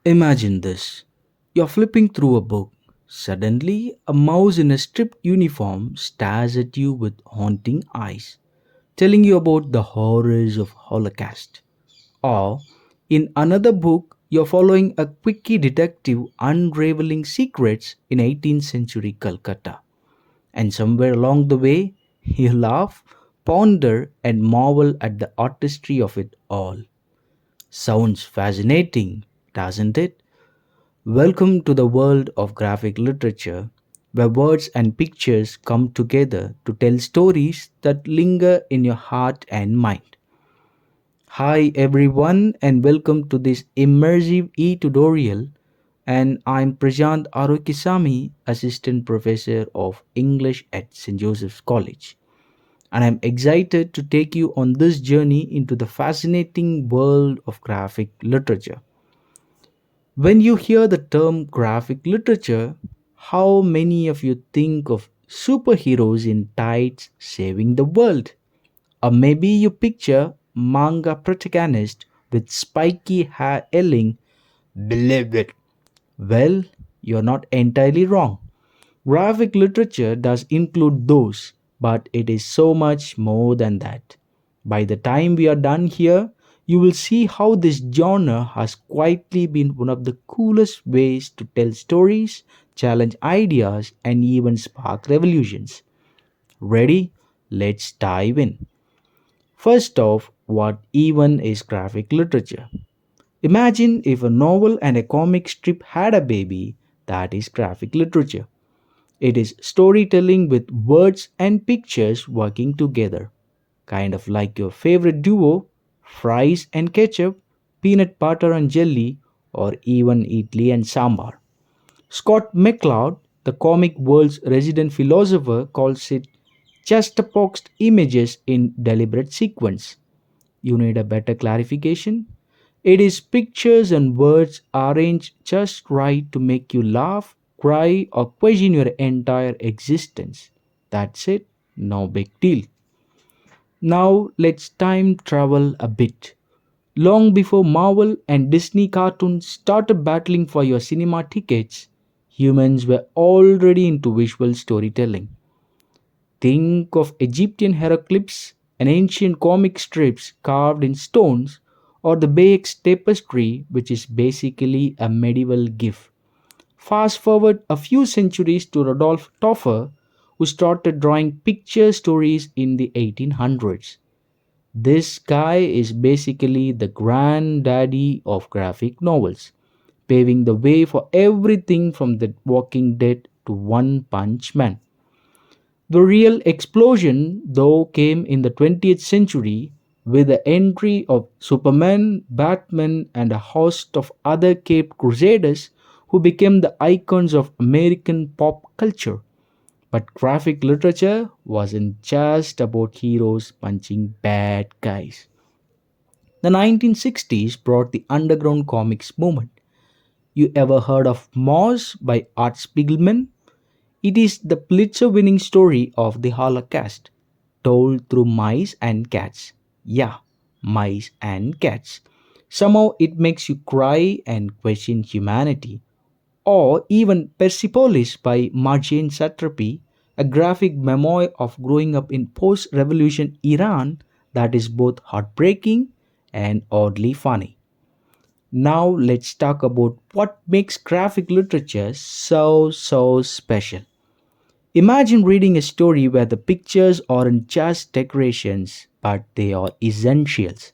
Imagine this. You're flipping through a book. Suddenly, a mouse in a stripped uniform stares at you with haunting eyes, telling you about the horrors of Holocaust. Or, in another book, you're following a quickie detective unraveling secrets in 18th century Calcutta. And somewhere along the way, you laugh, ponder, and marvel at the artistry of it all. Sounds fascinating, doesn't it? Welcome to the world of graphic literature, where words and pictures come together to tell stories that linger in your heart and mind. Hi everyone and welcome to this immersive e-tutorial, and I'm Prasanth Arokia Samy, Assistant Professor of English at St. Joseph's College. And I'm excited to take you on this journey into the fascinating world of graphic literature. When you hear the term graphic literature, how many of you think of superheroes in tights saving the world? Or maybe you picture manga protagonist with spiky hair yelling, "Believe it." Well, you're not entirely wrong. Graphic literature does include those, but it is so much more than that. By the time we are done here, you will see how this genre has quietly been one of the coolest ways to tell stories, challenge ideas, and even spark revolutions. Ready? Let's dive in. First off, what even is graphic literature? Imagine if a novel and a comic strip had a baby, that is graphic literature. It is storytelling with words and pictures working together, kind of like your favorite duo, fries and ketchup, peanut butter and jelly, or even idli and sambar. Scott McCloud, the comic world's resident philosopher, calls it juxtaposed images in deliberate sequence. You need a better clarification? It is pictures and words arranged just right to make you laugh, cry, or question your entire existence. That's it, no big deal. Now let's time travel a bit. Long before Marvel and Disney cartoons started battling for your cinema tickets, humans were already into visual storytelling. Think of Egyptian hieroglyphs and ancient comic strips carved in stones, or the Bayek's tapestry, which is basically a medieval GIF. Fast forward a few centuries to Rodolphe Toffer, who started drawing picture stories in the 1800s. This guy is basically the granddaddy of graphic novels, paving the way for everything from The Walking Dead to One Punch Man. The real explosion, though, came in the 20th century with the entry of Superman, Batman, and a host of other Caped Crusaders who became the icons of American pop culture. But graphic literature wasn't just about heroes punching bad guys. The 1960s brought the underground comics movement. You ever heard of Moss by Art Spiegelman? It is the Pulitzer winning story of the Holocaust, told through mice and cats. Yeah, mice and cats. Somehow it makes you cry and question humanity. Or even Persepolis by Marjane Satrapi, a graphic memoir of growing up in post revolution Iran that is both heartbreaking and oddly funny. Now let's talk about what makes graphic literature so special. Imagine reading a story where the pictures aren't just decorations, but they are essentials.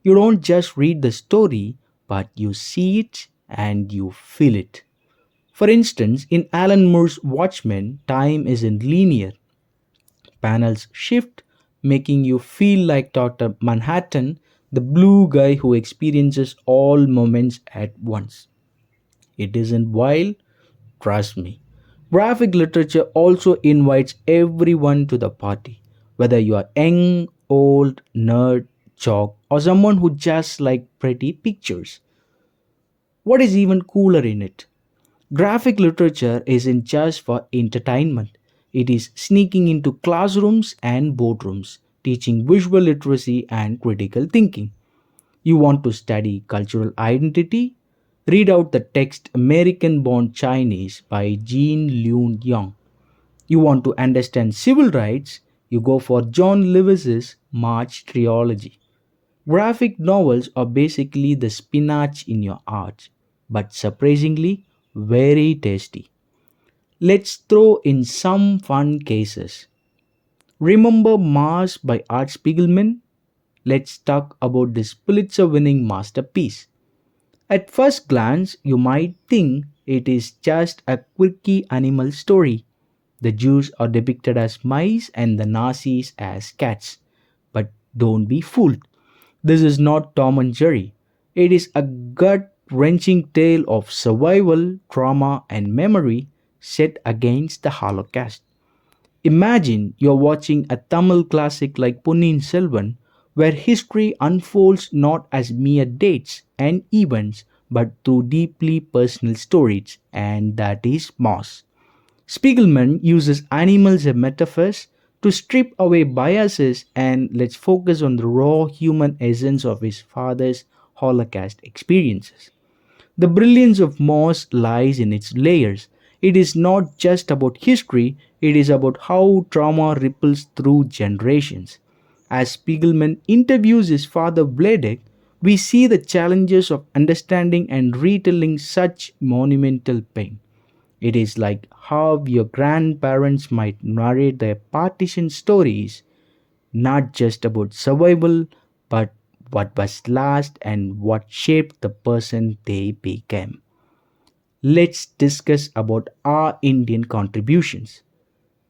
You don't just read the story, but you see it and you feel it. For instance, in Alan Moore's Watchmen, time isn't linear. Panels shift, making you feel like Dr. Manhattan, the blue guy who experiences all moments at once. It isn't wild, trust me. Graphic literature also invites everyone to the party, whether you are young, old, nerd, jock, or someone who just like pretty pictures. What is even cooler in it? Graphic literature isn't just for entertainment. It is sneaking into classrooms and boardrooms, teaching visual literacy and critical thinking. You want to study cultural identity? Read out the text American Born Chinese by Jean Lun Yang. You want to understand civil rights, you go for John Lewis's March Trilogy. Graphic novels are basically the spinach in your art, but surprisingly very tasty. Let's throw in some fun cases. Remember Mars by Art Spiegelman? Let's talk about this Pulitzer winning masterpiece. At first glance, you might think it is just a quirky animal story. The Jews are depicted as mice and the Nazis as cats. But don't be fooled. This is not Tom and Jerry. It is a gut wrenching tale of survival, trauma, and memory set against the Holocaust. Imagine you're watching a Tamil classic like Punnin Selvan, where history unfolds not as mere dates and events but through deeply personal stories, and that is Moss. Spiegelman uses animals as metaphors to strip away biases and let's focus on the raw human essence of his father's Holocaust experiences. The brilliance of Moss lies in its layers. It is not just about history, it is about how trauma ripples through generations. As Spiegelman interviews his father Vladek, we see the challenges of understanding and retelling such monumental pain. It is like how your grandparents might narrate their partition stories, not just about survival, but what was lost and what shaped the person they became. Let's discuss about our Indian contributions.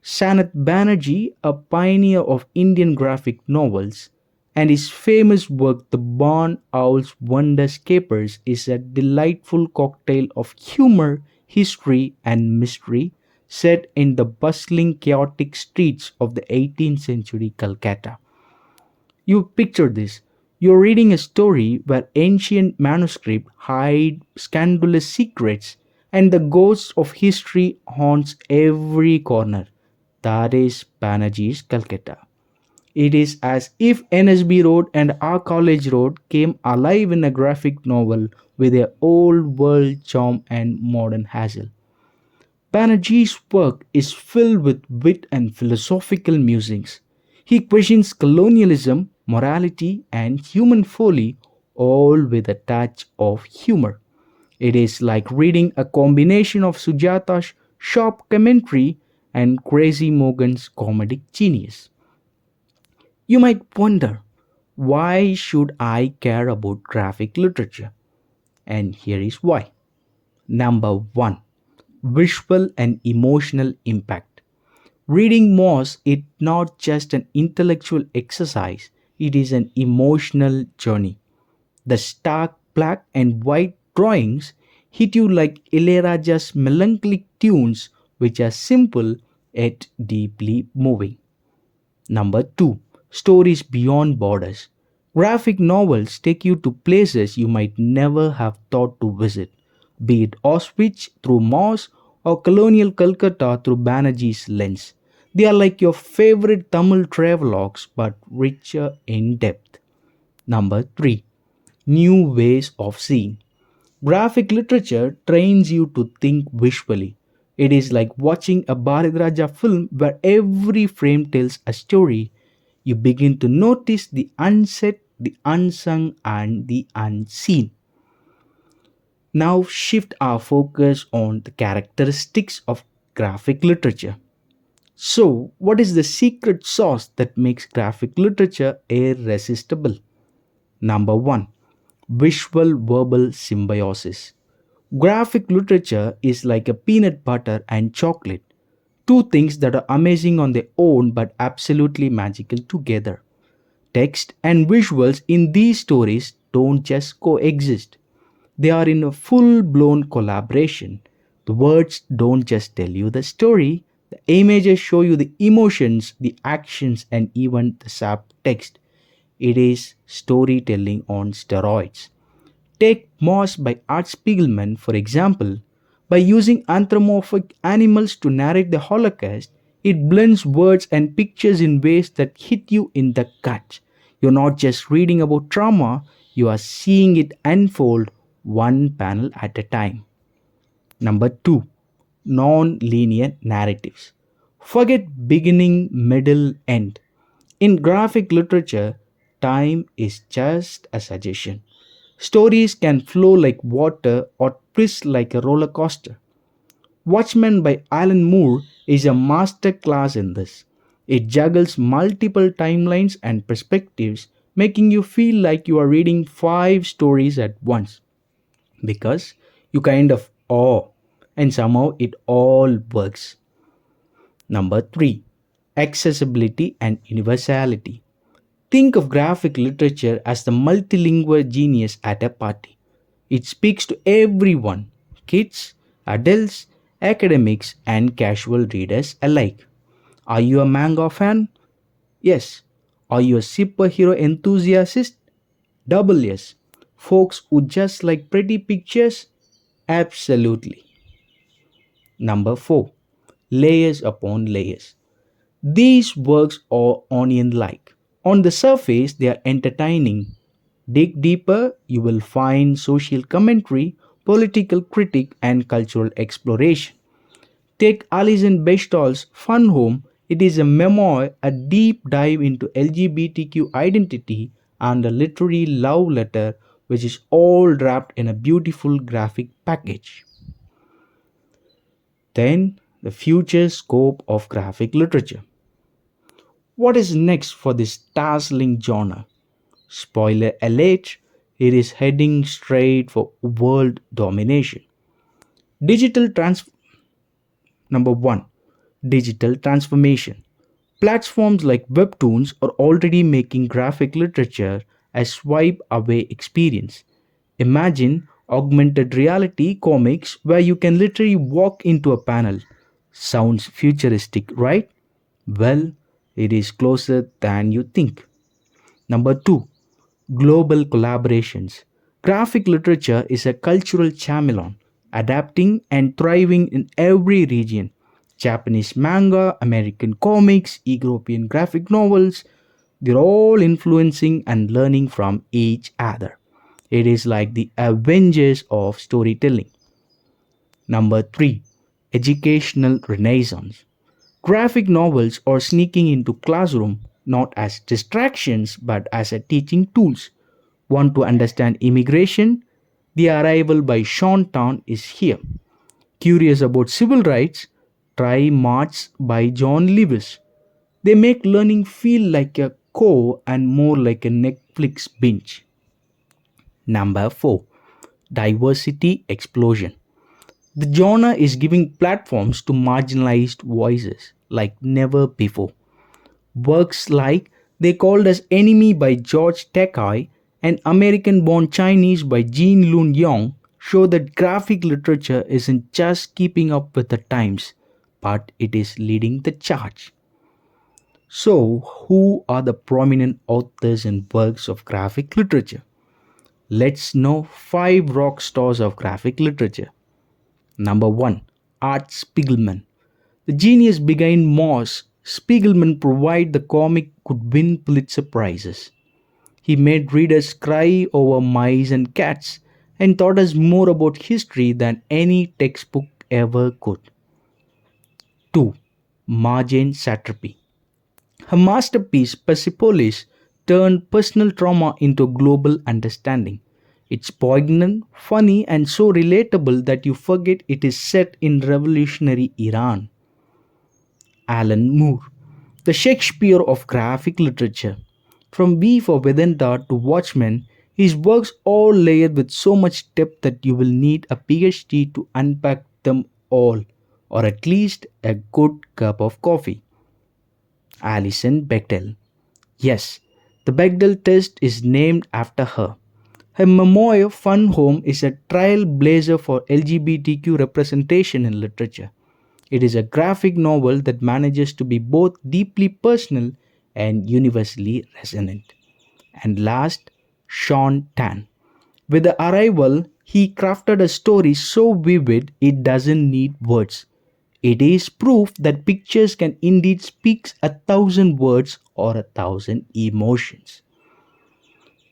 Sanath Banerjee, a pioneer of Indian graphic novels, and his famous work The Barn Owl's Wonderscapers is a delightful cocktail of humor, history, and mystery set in the bustling, chaotic streets of the 18th century Calcutta. You picture this. You're reading a story where ancient manuscripts hide scandalous secrets and the ghost of history haunts every corner. That is Banerjee's Calcutta. It is as if NSB Road and our college road came alive in a graphic novel with their old world charm and modern hassle. Banerjee's work is filled with wit and philosophical musings. He questions colonialism, morality, and human folly, all with a touch of humor. It is like reading a combination of Sujata's sharp commentary and Crazy Morgan's comedic genius. You might wonder, why should I care about graphic literature? And here is why. Number 1, visual and emotional impact. Reading Moss is not just an intellectual exercise, it is an emotional journey. The stark black and white drawings hit you like Ilayaraja's melancholic tunes, which are simple yet deeply moving. Number 2, stories beyond borders. Graphic novels take you to places you might never have thought to visit, be it Auschwitz through Moss or colonial Calcutta through Banerjee's lens. They are like your favorite Tamil travelogues but richer in depth. Number 3, new ways of seeing. Graphic literature trains you to think visually. It is like watching a Bharadraja film where every frame tells a story. You begin to notice the unsaid, the unsung, and the unseen. Now shift our focus on the characteristics of graphic literature. So, what is the secret sauce that makes graphic literature irresistible? Number 1, visual verbal symbiosis. Graphic literature is like a peanut butter and chocolate, two things that are amazing on their own but absolutely magical together. Text and visuals in these stories don't just coexist, they are in a full blown collaboration. The words don't just tell you the story, the images show you the emotions, the actions, and even the subtext. It is storytelling on steroids. Take Moss by Art Spiegelman, for example. By using anthropomorphic animals to narrate the Holocaust, it blends words and pictures in ways that hit you in the gut. You're not just reading about trauma, you are seeing it unfold one panel at a time. Number 2, non-linear narratives. Forget beginning, middle, end. In graphic literature, time is just a suggestion. Stories can flow like water or twist like a roller coaster. Watchmen by Alan Moore is a master class in this. It juggles multiple timelines and perspectives, making you feel like you are reading five stories at once because you kind of awe and somehow it all works. Number 3, accessibility and universality. Think of graphic literature as the multilingual genius at a party. It speaks to everyone, kids, adults, academics, and casual readers alike. Are you a manga fan? Yes. Are you a superhero enthusiast? Double yes. Folks who just like pretty pictures? Absolutely. Number 4, layers upon layers. These works are onion like. On the surface, they are entertaining. Dig deeper, you will find social commentary, political critique, and cultural exploration. Take Alison Bechtel's Fun Home. It is a memoir, a deep dive into LGBTQ identity, and a literary love letter, which is all wrapped in a beautiful graphic package. Then, the future scope of graphic literature. What is next for this dazzling genre? Spoiler alert, it is heading straight for world domination. Digital trans Number 1, digital transformation. Platforms like webtoons are already making graphic literature a swipe away experience. Imagine augmented reality comics where you can literally walk into a panel. Sounds futuristic, right? Well, it is closer than you think. Number 2, global collaborations. Graphic literature is a cultural chameleon, adapting and thriving in every region. Japanese manga, American comics, European graphic novels, they're all influencing and learning from each other. It is like the Avengers of storytelling. Number 3, educational renaissance. Graphic novels are sneaking into classroom not as distractions but as a teaching tools. Want to understand immigration? The Arrival by Sean Town is here. Curious about civil rights? Try March by John Lewis. They make learning feel like a core and more like a Netflix binge. Number 4, diversity explosion. The genre is giving platforms to marginalized voices like never before. Works like They Called Us Enemy by George Takei and American Born Chinese by Jean Lun Yong show that graphic literature isn't just keeping up with the times, but it is leading the charge. So, who are the prominent authors and works of graphic literature? Let's know 5 rock stars of graphic literature. Number 1, Art Spiegelman. The genius behind Moss, Spiegelman provided the comic could win Pulitzer Prizes. He made readers cry over mice and cats and taught us more about history than any textbook ever could. 2, Marjane Satrapi. Her masterpiece Persepolis turned personal trauma into global understanding. It's poignant, funny, and so relatable that you forget it is set in revolutionary Iran. Alan Moore, the Shakespeare of graphic literature. From V for Vedanta to Watchmen, his works all layered with so much depth that you will need a PhD to unpack them all, or at least a good cup of coffee. Alison Bechdel. Yes, the Bechdel test is named after her. Her memoir Fun Home is a trailblazer for LGBTQ representation in literature. It is a graphic novel that manages to be both deeply personal and universally resonant. And last, Sean Tan. With the arrival, he crafted a story so vivid it doesn't need words. It is proof that pictures can indeed speak 1,000 words or 1,000 emotions.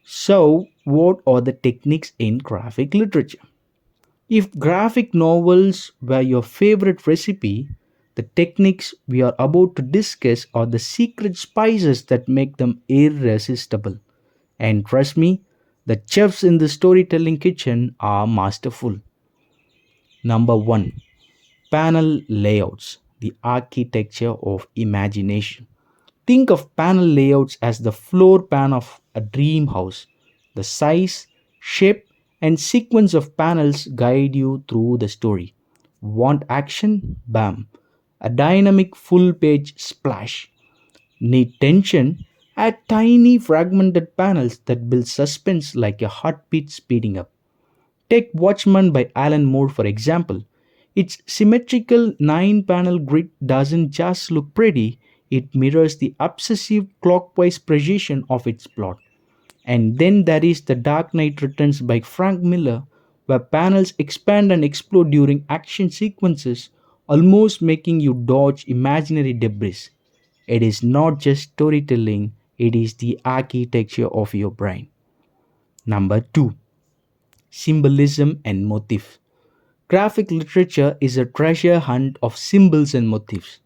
So, what are the techniques in graphic literature? If graphic novels were your favorite recipe, the techniques we are about to discuss are the secret spices that make them irresistible. And trust me, the chefs in the storytelling kitchen are masterful. Number 1, panel layouts, the architecture of imagination. Think of panel layouts as the floor plan of a dream house. The size, shape, and sequence of panels guide you through the story. Want action? Bam! A dynamic full page splash. Need tension? Add tiny fragmented panels that build suspense like a heartbeat speeding up. Take Watchman by Alan Moore for example. Its symmetrical 9 panel grid doesn't just look pretty, it mirrors the obsessive clockwise precision of its plot. And then there is The Dark Knight Returns by Frank Miller, where panels expand and explode during action sequences, almost making you dodge imaginary debris. It is not just storytelling, it is the architecture of your brain. Number 2, symbolism and motif. Graphic literature is a treasure hunt of symbols and motifs.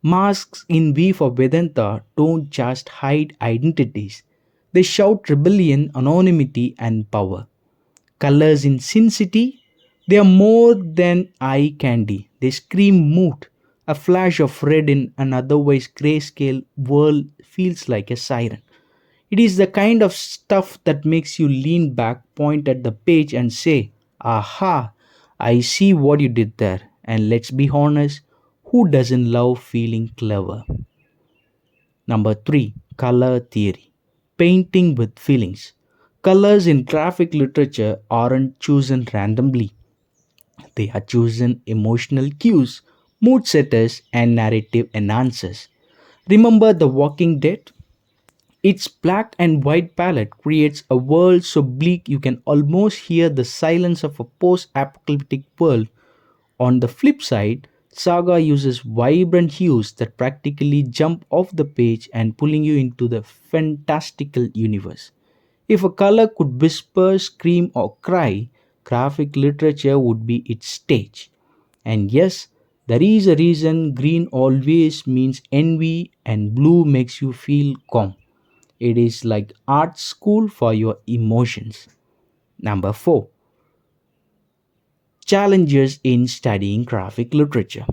Masks in V for Vedanta don't just hide identities, they shout rebellion, anonymity, and power. Colors in Sin City, they are more than eye candy. They scream mood. A flash of red in an otherwise grayscale world feels like a siren. It is the kind of stuff that makes you lean back, point at the page, and say, Aha, I see what you did there. And let's be honest, who doesn't love feeling clever? Number 3, color theory. Painting with feelings. Colors in graphic literature aren't chosen randomly, they are chosen emotional cues, mood setters, and narrative enhancers. Remember The Walking Dead? Its black and white palette creates a world so bleak you can almost hear the silence of a post apocalyptic world. On the flip side, Saga uses vibrant hues that practically jump off the page and pulling you into the fantastical universe. If a color could whisper, scream, or cry, graphic literature would be its stage. And yes, there is a reason green always means envy and blue makes you feel calm. It is like art school for your emotions. Number 4, challenges in studying graphic literature.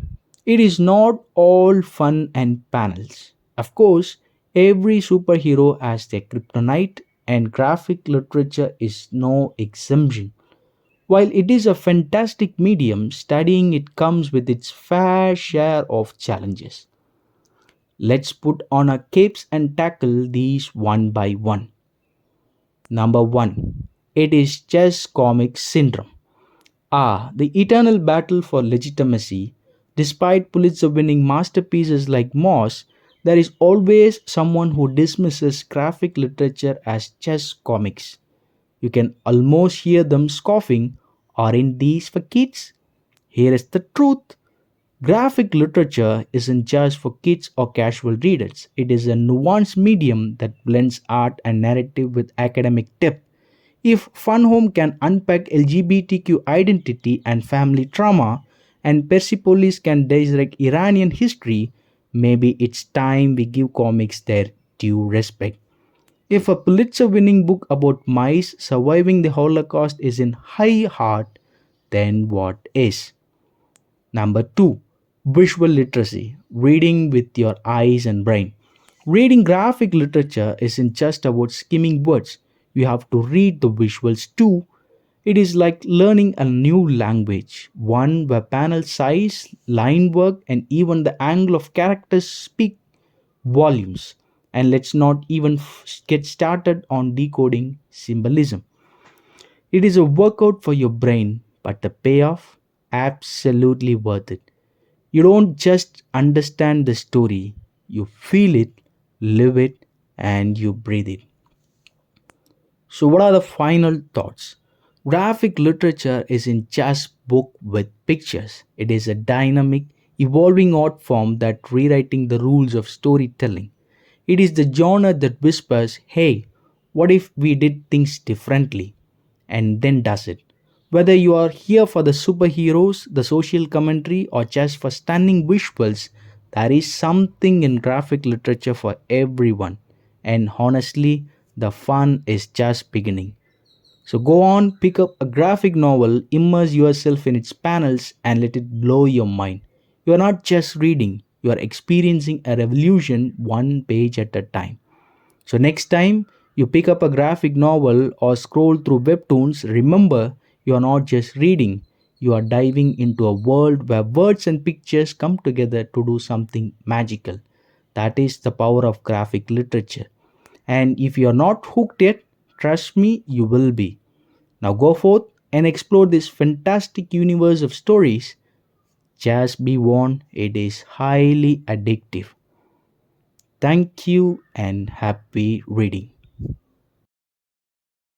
It is not all fun and panels. Of course, every superhero has their kryptonite, and graphic literature is no exemption. While it is a fantastic medium, studying it comes with its fair share of challenges. Let's put on our capes and tackle these one by one. Number 1, it is chess comic syndrome. The eternal battle for legitimacy. Despite Pulitzer winning masterpieces like Moss, there is always someone who dismisses graphic literature as chess comics. You can almost hear them scoffing, aren't these for kids? Here is the truth. Graphic literature isn't just for kids or casual readers. It is a nuanced medium that blends art and narrative with academic depth. If Fun Home can unpack LGBTQ identity and family trauma, and Persepolis can dissect Iranian history, maybe it's time we give comics their due respect. If a Pulitzer winning book about mice surviving the Holocaust is in high art, then what is? Number 2, visual literacy, reading with your eyes and brain. Reading graphic literature isn't just about skimming words, you have to read the visuals too. It is like learning a new language, one where panel size, line work, and even the angle of characters speak volumes. And let's not even get started on decoding symbolism. It is a workout for your brain, but the payoff? Absolutely worth it. You don't just understand the story, you feel it, live it, and you breathe it. So, what are the final thoughts? Graphic literature isn't just book with pictures. It is a dynamic, evolving art form that rewriting the rules of storytelling. It is the genre that whispers, "Hey, What if we did things differently? And then does it. Whether you are here for the superheroes, the social commentary, or just for stunning visuals, there is something in graphic literature for everyone. And honestly, the fun is just beginning. So go on, pick up a graphic novel, immerse yourself in its panels, and let it blow your mind. You are not just reading, you are experiencing a revolution one page at a time. So, next time you pick up a graphic novel or scroll through webtoons, remember you are not just reading, you are diving into a world where words and pictures come together to do something magical. That is the power of graphic literature. And if you are not hooked yet, trust me, you will be. Now go forth and explore this fantastic universe of stories. Just be warned, it is highly addictive. Thank you and happy reading.